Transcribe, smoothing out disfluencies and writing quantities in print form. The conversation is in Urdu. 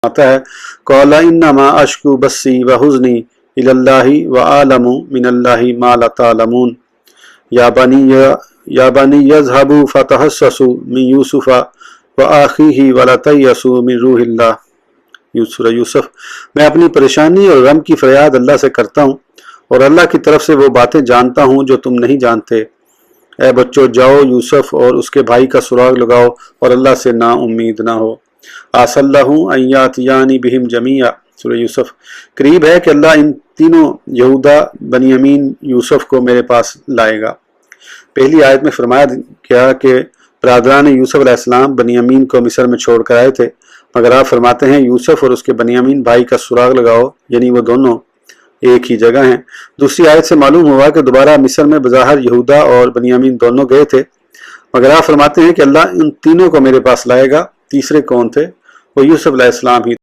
آتا ہے قال انما اشکو بسی وحزنی الی اللہ وعالم من اللہ ما لا تعلمون یا بنی یذهبوا فتحسسوا من یوسف واخیہ ولا تیأسوا من روح اللہ۔ سورہ یوسف۔ میں اپنی پریشانی اور غم کی فریاد اللہ سے کرتا ہوں اور اللہ کی طرف سے وہ باتیں جانتا ہوں جو تم نہیں جانتے۔ اے بچوں جاؤ یوسف اور اس کے بھائی کا سراغ لگاؤ اور اللہ سے نا امید نہ ہو۔ عسى اللہ ان یاتیانی بہم جمیعا۔ سورہ یوسف۔ قریب ہے کہ اللہ ان تینوں یہودا بنیامین یوسف کو میرے پاس لائے گا۔ پہلی آیت میں فرمایا گیا کہ برادران یوسف علیہ السلام بنیامین کو مصر میں چھوڑ کر آئے تھے، مگر آپ فرماتے ہیں یوسف اور اس کے بنیامین بھائی کا سراغ لگاؤ، یعنی وہ دونوں ایک ہی جگہ ہیں۔ دوسری آیت سے معلوم ہوا کہ دوبارہ مصر میں بظاہر یہودا اور بنیامین دونوں گئے تھے، مگر آپ فرماتے ہیں کہ اللہ ان تینوں کو میرے پاس لائے گا۔ تیسرے کون تھے؟ وہ یوسف علیہ السلام ہی